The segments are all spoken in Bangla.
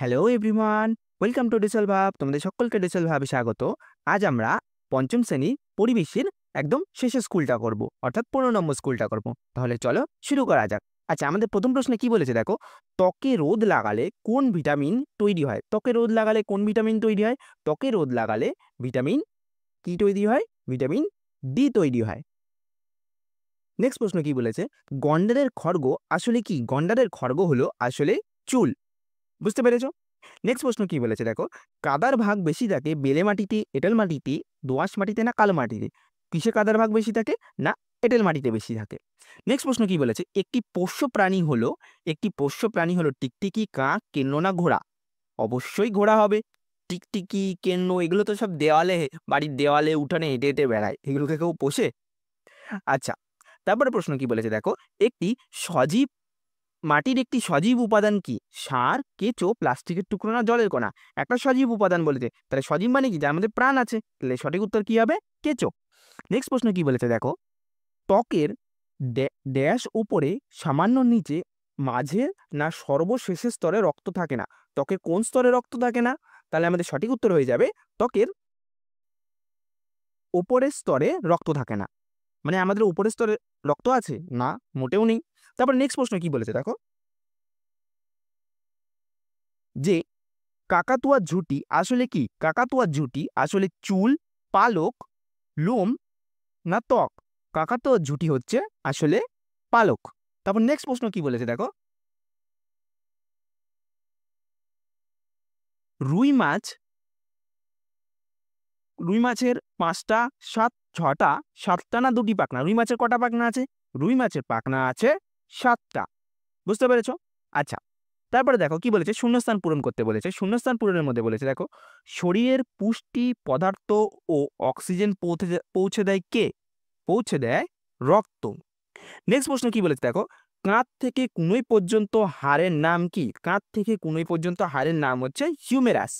Hello everyone, welcome to diesel ভাব। তোমাদের সকলকে ডিসেল ভাবে স্বাগত। আজ আমরা পঞ্চম শ্রেণীর পরিবেশের একদম শেষের স্কুলটা করব, অর্থাৎ 15 নম্বর স্কুলটা করব। তাহলে চলো শুরু করা যাক। আচ্ছা, আমাদের প্রথম প্রশ্নে কি বলেছে দেখো, ত্বকে রোদ লাগালে কোন ভিটামিন তৈরি হয়? ত্বকে রোদ লাগালে কোন ভিটামিন তৈরি হয়? ত্বকে রোদ লাগালে ভিটামিন কি তৈরি হয়? ভিটামিন ডি তৈরি হয়। নেক্সট প্রশ্ন কি বলেছে, গন্ডারের খড়গ আসলে কি? গন্ডারের খড়গ হলো আসলে চুল। বুঝতে পেরেছো? নেক্সট প্রশ্ন কি বলেছে দেখো, কাদার ভাগ বেশি থাকে বেলে মাটিতে, এঁটেল মাটিতে, দোআঁশ মাটিতে না কালো মাটিতে? কিসে কাদার ভাগ বেশি থাকে? না এঁটেল মাটিতে বেশি থাকে। নেক্সট প্রশ্ন কি বলেছে, একটি পোষ্য প্রাণী হলো টিকটিকি, কাক, কেন্ন না ঘোড়া? অবশ্যই ঘোড়া হবে। টিকটিকি, কেন্ন এগুলো তো সব দেওয়ালে, বাড়ির দেওয়ালে উঠানে হেঁটে হেঁটে বেড়ায়, এগুলোকে কেউ পোষে? আচ্ছা, তারপরে প্রশ্ন কি বলেছে দেখো, একটি সজীব মাটির একটি সজীব উপাদান কি? সার, কেঁচো, প্লাস্টিকের টুকরো না জলের কণা? একটা সজীব উপাদান বলেছে, তাহলে সজীব মানে কি? যার মধ্যে প্রাণ আছে। তাহলে সঠিক উত্তর কি হবে? কেঁচো। নেক্সট প্রশ্ন কি বলেছে দেখো, ত্বকের ড্যাশ উপরে, সামান্য নিচে, মাঝে না সর্বশেষের স্তরে রক্ত থাকে না? ত্বকের কোন স্তরে রক্ত থাকে না? তাহলে আমাদের সঠিক উত্তর হয়ে যাবে ত্বকের উপরের স্তরে রক্ত থাকে না। মানে আমাদের উপরের স্তরে রক্ত আছে না, মোটেও নেই। তারপর নেক্সট প্রশ্ন কি বলেছে দেখো, যে কাকাতুয়া ঝুঁটি আসলে কি? কাকাতুয়া ঝুঁটি আসলে চুল, পালক, লোম না ত্বক? কাকাতুয়া ঝুঁটি হচ্ছে আসলে পালক। তারপর নেক্সট প্রশ্ন কি বলেছে দেখো, রুই মাছ রুই মাছের 5টা, 6টা, 7টা না 2টি পাখনা? রুই মাছের কটা পাখনা আছে? রুই মাছের পাখনা আছে 7টা। বুঝতে পেরেছো? আচ্ছা, তারপরে দেখো কি বলেছে, শূন্যস্থান পূরণ করতে বলেছে। শূন্যস্থান পূরণের মধ্যে বলেছে দেখো, শরীরের পুষ্টি পদার্থ ও অক্সিজেন পৌঁছে দেয় কে? পৌঁছে দেয় রক্ত। নেক্সট প্রশ্ন কি বলেছে দেখো, কাঁধ থেকে কনুই পর্যন্ত হাড়ের নাম কি? কাঁধ থেকে কনুই পর্যন্ত হাড়ের নাম হচ্ছে হিউমেরাস।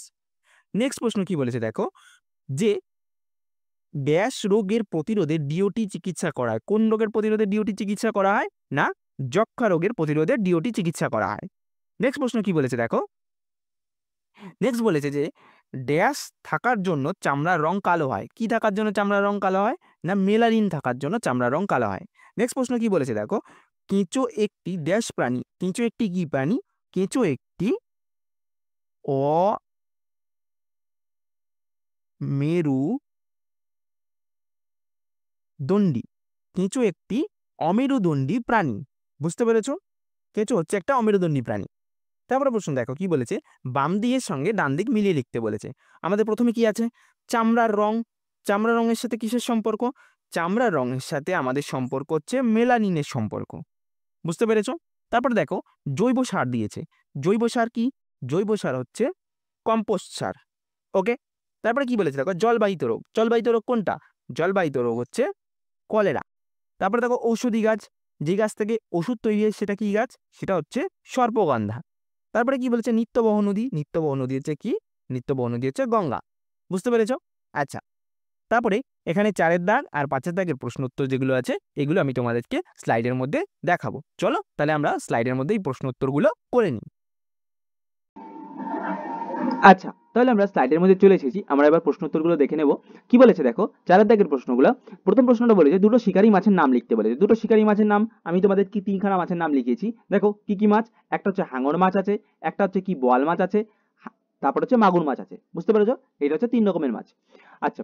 নেক্সট প্রশ্ন কি বলেছে দেখো, যে ড্যাশ রোগের প্রতিরোধে ডিওটি চিকিৎসা করা হয়? কোন রোগের প্রতিরোধে ডিওটি চিকিৎসা করা হয়? না যক্ষা রোগের প্রতিরোধে ডিওটি চিকিৎসা করা হয়। নেক্সট প্রশ্ন কি বলেছে দেখো, নেক্সট বলেছে যে ড্যাশ থাকার জন্য চামড়ার রং কালো হয়? কি থাকার জন্য চামড়ার রং কালো হয়? না মেলানিন থাকার জন্য চামড়ার রং কালো হয়। নেক্সট প্রশ্ন কি বলেছে দেখো, কেঁচো একটি ড্যাশ প্রাণী? কেঁচো একটি কি প্রাণী? কেঁচো একটি অমেরুদণ্ডী। কেঁচো একটি অমেরুদণ্ডী প্রাণী। বুঝতে পেরেছো? কেঁচো হচ্ছে একটা অমেরুদণ্ডী প্রাণী। তারপরে প্রশ্ন দেখো কি বলেছে, বাম দিকের সঙ্গে ডান দিক মিলিয়ে লিখতে বলেছে। আমাদের প্রথমে কি আছে? চামড়ার রং। চামড়ার রঙের সাথে কিসের সম্পর্ক? চামড়ার রঙের সাথে আমাদের সম্পর্ক হচ্ছে মেলানিনের সম্পর্ক। বুঝতে পেরেছো? তারপর দেখো জৈব সার দিয়েছে। জৈব সার কি? জৈব সার হচ্ছে কম্পোস্ট সার। ওকে। তারপরে কি বলেছে দেখো, জলবাহিত রোগ। জলবাহিত রোগ কোনটা? জলবাহিত রোগ হচ্ছে কলেরা। তারপরে দেখো ঔষধি গাছ, যে গাছ থেকে ওষুধ তৈরি হয় সেটা কি গাছ? সেটা হচ্ছে সর্পগন্ধা। তারপরে কি বলেছে, নিত্যবহ নদী। নিত্যবহ নদী হচ্ছে কি? নিত্যবহ নদী হচ্ছে গঙ্গা। বুঝতে পেরেছ? আচ্ছা, তারপরে এখানে 4-এর দাগ আর 5-এর দাগের প্রশ্ন উত্তর যেগুলো আছে এগুলো আমি তোমাদেরকে স্লাইডের মধ্যে দেখাবো। চলো তাহলে আমরা স্লাইডের মধ্যে এই প্রশ্ন উত্তরগুলো করে নিই। আচ্ছা, তাহলে আমরা স্লাইডের মধ্যে চলে এসেছি। আমরা এবার প্রশ্ন উত্তরগুলো দেখে নেব। কি বলেছে দেখো, 4-এর দাগের প্রশ্নগুলো। প্রথম প্রশ্নটা বলেছে দুটো শিকারী মাছের নাম লিখতে বলেছে। দুটো শিকারী মাছের নাম আমি তোমাদের কি 3খানা মাছের নাম লিখিয়েছি। দেখো কি কি মাছ, একটা হচ্ছে হাঙর মাছ আছে, একটা হচ্ছে কি বোয়াল মাছ আছে, তারপর হচ্ছে মাগুর মাছ আছে। বুঝতে পেরেছো? এটা হচ্ছে 3 রকমের মাছ। আচ্ছা,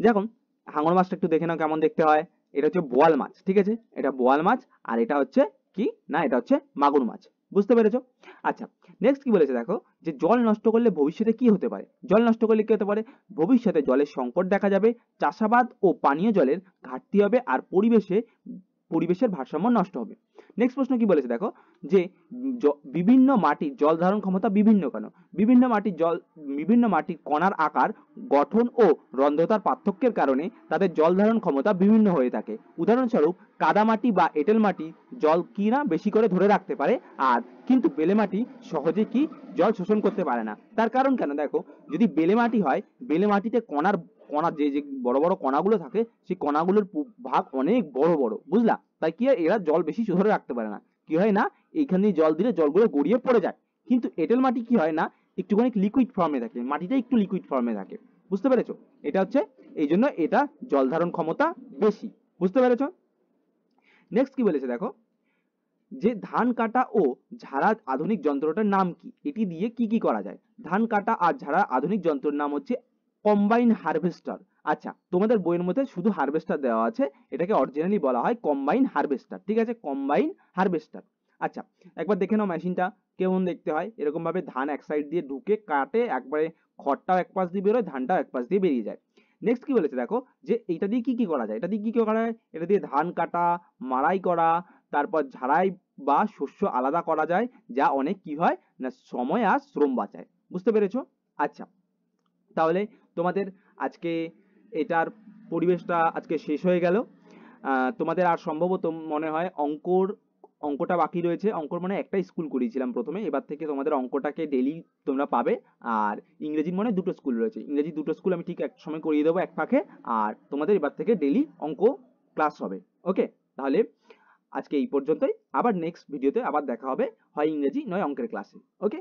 যখন হাঙর মাছটা একটু দেখে নাও কেমন দেখতে হয়। এটা হচ্ছে বোয়াল মাছ, ঠিক আছে? এটা বোয়াল মাছ। আর এটা হচ্ছে কি না, এটা হচ্ছে মাগুর মাছ। বুঝতে পেরেছো? আচ্ছা, নেক্সট কি বলেছে দেখো, যে জল নষ্ট করলে ভবিষ্যতে কি হতে পারে? জল নষ্ট করলে কি হতে পারে? ভবিষ্যতে জলের সংকট দেখা যাবে, চাষাবাদ ও পানীয় জলের ঘাটতি হবে, আর পরিবেশের ভারসাম্য নষ্ট হবে। নেক্সট প্রশ্ন কি বলেছে দেখো, যে বিভিন্ন মাটির জল ধারণ ক্ষমতা বিভিন্ন কেন? বিভিন্ন মাটির কণার আকার, গঠন ও রন্ধ্রতার পার্থক্যের কারণে তাদের জল ধারণ ক্ষমতা বিভিন্ন হয়ে থাকে। উদাহরণস্বরূপ কাদামাটি বা এঁটেল মাটি জল কি না বেশি করে ধরে রাখতে পারে, আর কিন্তু বেলে মাটি সহজে কি জল শোষণ করতে পারে না। তার কারণ কেন? দেখো, যদি বেলে মাটি হয়, বেলে মাটিতে কণা যে যে বড় বড় কণাগুলো থাকে, সেই কণাগুলোর ভাগ অনেক বড় বড়, বুঝলা? তাই কি হয়, এরা জল বেশি ধরে রাখতে পারে না। কি হয় না, এইখান দিয়ে জল দিলে জলগুলো গড়িয়ে পড়ে যায়। কিন্তু এঁটেল মাটি কি হয় না, একটুখানি লিকুইড ফর্মে থাকে, মাটিটা একটু লিকুইড ফর্মে থাকে, বুঝতে পেরেছো? এটা হচ্ছে এই জন্য এটা জল ধারণ ক্ষমতা বেশি, বুঝতে পেরেছো? নেক্সট কি বলেছে দেখো, যে ধান কাটা ও ঝাড়া আধুনিক যন্ত্রটার নাম কি, এটি দিয়ে কি কি করা যায়? ধান কাটা আর ঝাড়া আধুনিক যন্ত্রের নাম হচ্ছে কম্বাইন হারভেস্টার। আচ্ছা, তোমাদের বইয়ের মধ্যে শুধু হারভেস্টার দেওয়া আছে, এটাকে অরিজিনালি বলা হয় কম্বাইন হারভেস্টার, ঠিক আছে, কম্বাইন হারভেস্টার। আচ্ছা, একবার দেখে নাও মেশিনটা কেমন দেখতে হয়। এরকম ভাবে ধান এক সাইড দিয়ে ঢুকে কাটে, একবারে খড়টাও এক পাশ দিয়ে বেরোয়, ধানটাও এক পাশ দিয়ে বেরিয়ে যায়। নেক্সট কি বলেছে দেখো, যে এইটা দিয়ে কি কি করা যায়, এটা দিয়ে কি কি করা যায়, এটা দিয়ে ধান কাটা, মাড়াই করা, তারপর ঝাড়াই বা শস্য আলাদা করা যায়, যা অনেক কি হয় না সময় আর শ্রম বাঁচায়, বুঝতে পেরেছো? আচ্ছা, তাহলে তোমাদের আজকে এটার পরিবেশটা আজকে শেষ হয়ে গেল। তোমাদের আর সম্ভবত মনে হয় অঙ্কটা বাকি রয়েছে। অঙ্কর মানে একটা স্কুল করিয়েছিলাম প্রথমে, এবার থেকে তোমাদের অঙ্কটাকে ডেলি তোমরা পাবে। আর ইংরেজির মানে দুটো স্কুল রয়েছে, ইংরেজি দুটো স্কুল আমি ঠিক এক সময় করিয়ে দেবো এক ফাঁকে, আর তোমাদের এবার থেকে ডেলি অঙ্ক ক্লাস হবে। ওকে, তাহলে আজকে এই পর্যন্তই, আবার নেক্সট ভিডিওতে আবার দেখা হবে, হয় ইংরেজি নয় অঙ্কের ক্লাসে। ওকে।